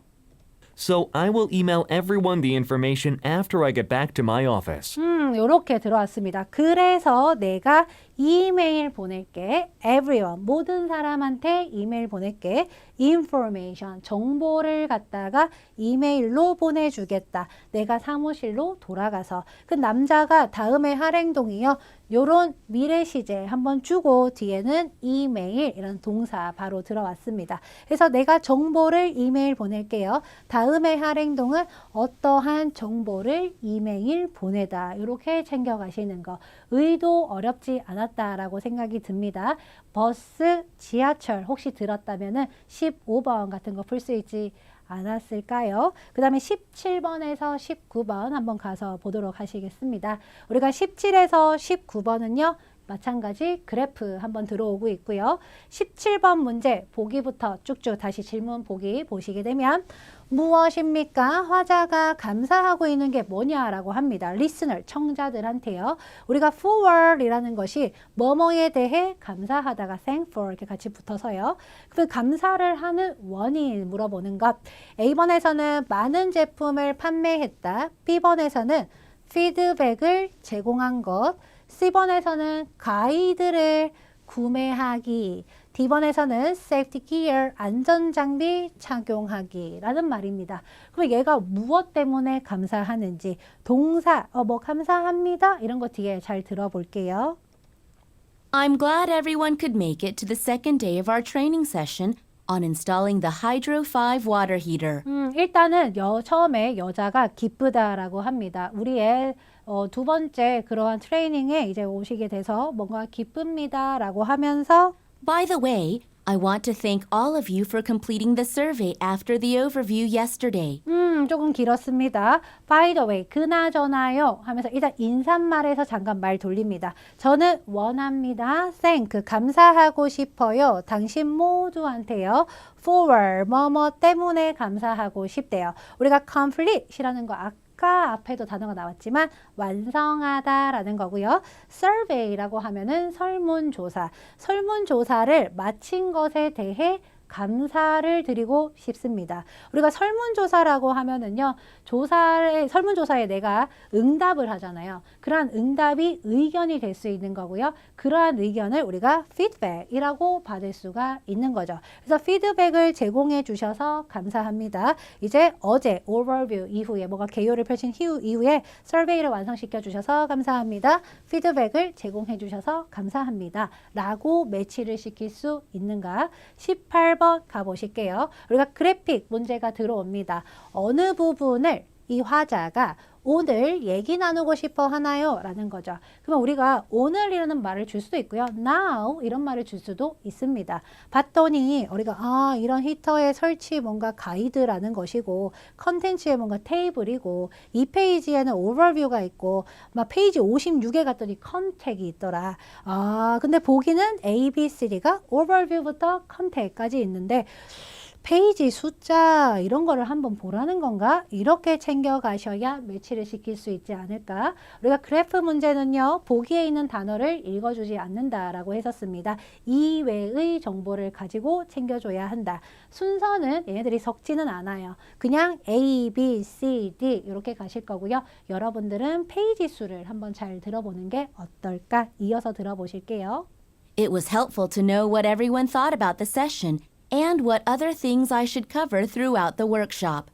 So I will email everyone the information after I get back to my office. 이렇게 들어왔습니다. 그래서 내가 이메일 보낼게. everyone, 모든 사람한테 이메일 보낼게. information, 정보를 갖다가 이메일로 보내주겠다. 내가 사무실로 돌아가서. 그 남자가 다음에 할 행동이요. 요런 미래 시제 한번 주고 뒤에는 이메일 이런 동사 바로 들어왔습니다. 그래서 내가 정보를 이메일 보낼게요. 다음에 할 행동은 어떠한 정보를 이메일 보내다. 이렇게 챙겨가시는 거. 의도 어렵지 않았다라고 생각이 듭니다. 버스, 지하철 혹시 들었다면은 15번 같은 거 풀 수 있지 않았을까요? 그 다음에 17번에서 19번 한번 가서 보도록 하시겠습니다. 우리가 17에서 19번은요. 마찬가지 그래프 한번 들어오고 있고요. 17번 문제 보기부터 쭉쭉 다시 질문 보기 보시게 되면 무엇입니까? 화자가 감사하고 있는 게 뭐냐라고 합니다. listener, 청자들한테요. 우리가 for이라는 것이 뭐뭐에 대해 감사하다가 thankful 이렇게 같이 붙어서요. 그 감사를 하는 원인 물어보는 것. A번에서는 많은 제품을 판매했다. B번에서는 피드백을 제공한 것. C번에서는 가이드를 구매하기, D번에서는 safety gear, 안전장비 착용하기라는 말입니다. 그럼 얘가 무엇 때문에 감사하는지 동사, 뭐 감사합니다 이런 거 뒤에 잘 들어볼게요. I'm glad everyone could make it to the second day of our training session on installing the Hydro 5 water heater. 일단은 처음에 여자가 기쁘다라고 합니다. 우리의 두 번째 그러한 트레이닝에 이제 오시게 돼서 뭔가 기쁩니다라고 하면서 By the way, I want to thank all of you for completing the survey after the overview yesterday. 조금 길었습니다. By the way, 그나저나요 하면서 일단 인사말에서 잠깐 말 돌립니다. 저는 원합니다. thank, 감사하고 싶어요. 당신 모두한테요. for, 뭐뭐 때문에 감사하고 싶대요. 우리가 complete이라는 거 아까 앞에도 단어가 나왔지만 완성하다라는 거고요. survey라고 하면은 설문조사. 설문조사를 마친 것에 대해 감사를 드리고 싶습니다. 우리가 설문조사라고 하면은요, 설문조사에 내가 응답을 하잖아요. 그러한 응답이 의견이 될 수 있는 거고요. 그러한 의견을 우리가 피드백이라고 받을 수가 있는 거죠. 그래서 피드백을 제공해 주셔서 감사합니다. 이제 어제 오버뷰 이후에 뭐가 개요를 펼친 이후에 서베이를 완성시켜 주셔서 감사합니다. 피드백을 제공해 주셔서 감사합니다. 라고 매치를 시킬 수 있는가? 18번 가보실게요. 우리가 그래픽 문제가 들어옵니다. 어느 부분을 이 화자가 오늘 얘기 나누고 싶어 하나요? 라는 거죠. 그러면 우리가 오늘이라는 말을 줄 수도 있고요. now 이런 말을 줄 수도 있습니다. 봤더니 우리가 이런 히터의 설치 뭔가 가이드라는 것이고 컨텐츠에 뭔가 테이블이고 이 페이지에는 오버뷰가 있고 막 페이지 56에 갔더니 컨택이 있더라. 근데 보기는 A, B, C, D가 오버뷰부터 컨택까지 있는데 페이지 숫자 이런 거를 한번 보라는 건가? 이렇게 챙겨가셔야 매치를 시킬 수 있지 않을까? 우리가 그래프 문제는요. 보기에 있는 단어를 읽어주지 않는다라고 했었습니다. 이외의 정보를 가지고 챙겨줘야 한다. 순서는 얘네들이 섞지는 않아요. 그냥 A, B, C, D 이렇게 가실 거고요. 여러분들은 페이지 수를 한번 잘 들어보는 게 어떨까? 이어서 들어보실게요. It was helpful to know what everyone thought about the session and what other things I should cover throughout the workshop.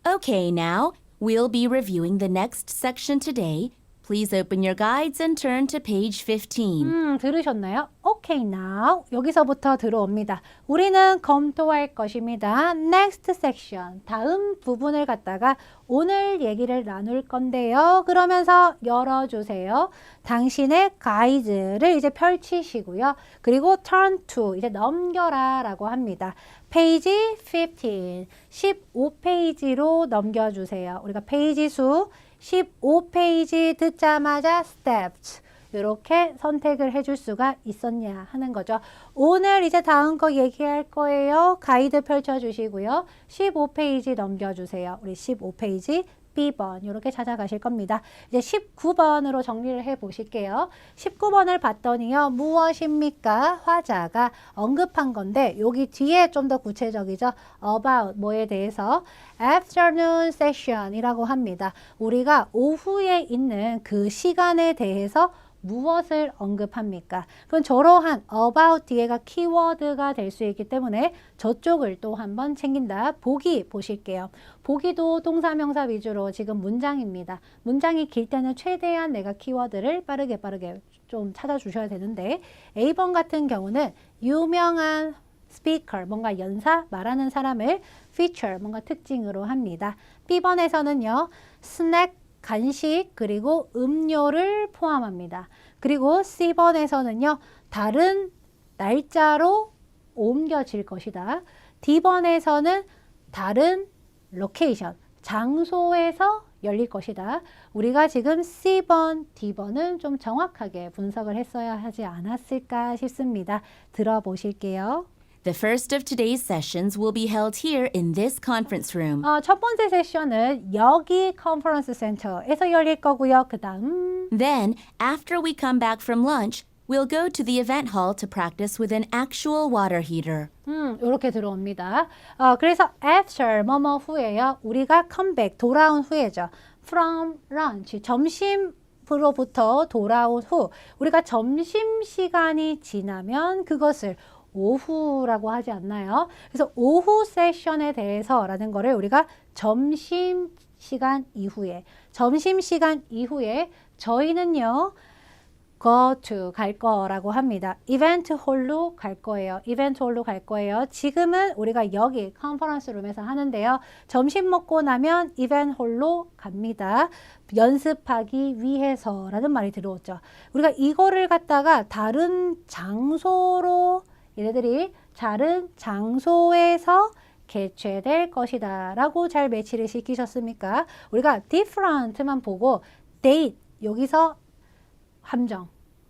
Okay, now, we'll be reviewing the next section today. Please open your guides and turn to page 15. 들으셨나요? Okay, now. 여기서부터 들어옵니다. 우리는 검토할 것입니다. Next section. 다음 부분을 갖다가 오늘 얘기를 나눌 건데요. 그러면서 열어주세요. 당신의 가이드를 이제 펼치시고요. 그리고 turn to, 이제 넘겨라 라고 합니다. 페이지 15, 15페이지로 넘겨주세요. 우리가 페이지 수 15페이지 듣자마자 steps 이렇게 선택을 해줄 수가 있었냐 하는 거죠. 오늘 이제 다음 거 얘기할 거예요. 가이드 펼쳐주시고요. 15페이지 넘겨주세요. 우리 15페이지 B번 이렇게 찾아가실 겁니다. 이제 19번으로 정리를 해 보실게요. 19번을 봤더니요. 무엇입니까? 화자가 언급한 건데 여기 뒤에 좀 더 구체적이죠. about 뭐에 대해서 afternoon session이라고 합니다. 우리가 오후에 있는 그 시간에 대해서 무엇을 언급합니까? 그럼 저러한 about 뒤에가 키워드가 될 수 있기 때문에 저쪽을 또 한번 챙긴다. 보기 보실게요. 보기도 동사명사 위주로 지금 문장입니다. 문장이 길 때는 최대한 내가 키워드를 빠르게 좀 찾아주셔야 되는데 A번 같은 경우는 유명한 스피커, 뭔가 연사, 말하는 사람을 feature, 뭔가 특징으로 합니다. B번에서는요. 스낵, 간식 그리고 음료를 포함합니다. 그리고 C번에서는요. 다른 날짜로 옮겨질 것이다. D번에서는 다른 로케이션, 장소에서 열릴 것이다. 우리가 지금 C번, D번은 좀 정확하게 분석을 했어야 하지 않았을까 싶습니다. 들어보실게요. The first of today's sessions will be held here in this conference room. 첫 번째 세션은 여기 컨퍼런스 센터에서 열릴 거고요. 그 다음 Then, after we come back from lunch, we'll go to the event hall to practice with an actual water heater. 이렇게 들어옵니다. 그래서 after 뭐뭐 후에요. 우리가 컴백 돌아온 후에죠. From lunch 점심 학교로부터 돌아온 후 우리가 점심시간이 지나면 그것을 오후라고 하지 않나요? 그래서 오후 세션에 대해서라는 거를 우리가 점심시간 이후에 저희는요 go to 갈 거라고 합니다. 이벤트 홀로 갈 거예요. 이벤트 홀로 갈 거예요. 지금은 우리가 여기 컨퍼런스 룸에서 하는데요. 점심 먹고 나면 이벤트 홀로 갑니다. 연습하기 위해서라는 말이 들어오죠. 우리가 이거를 갖다가 다른 장소로 얘네들이 다른 장소에서 개최될 것이다 라고 잘 매치를 시키셨습니까? 우리가 different만 보고 date 여기서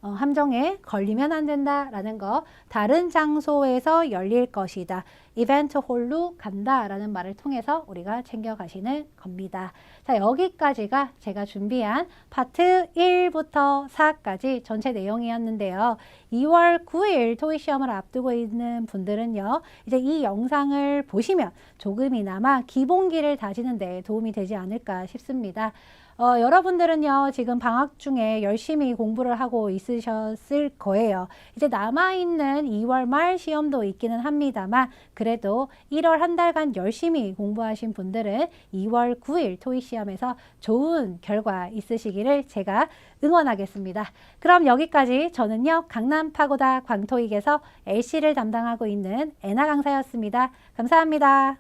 함정에 걸리면 안 된다라는 거, 다른 장소에서 열릴 것이다. 이벤트 홀로 간다라는 말을 통해서 우리가 챙겨가시는 겁니다. 자, 여기까지가 제가 준비한 파트 1부터 4까지 전체 내용이었는데요. 2월 9일 토익 시험을 앞두고 있는 분들은요, 이제 이 영상을 보시면 조금이나마 기본기를 다지는 데 도움이 되지 않을까 싶습니다. 여러분들은요, 지금 방학 중에 열심히 공부를 하고 있으셨을 거예요. 이제 남아있는 2월 말 시험도 있기는 합니다만, 그래도 1월 한 달간 열심히 공부하신 분들은 2월 9일 토익 시험에서 좋은 결과 있으시기를 제가 응원하겠습니다. 그럼 여기까지 저는요, 강남 파고다 광토익에서 LC를 담당하고 있는 애나 강사였습니다. 감사합니다.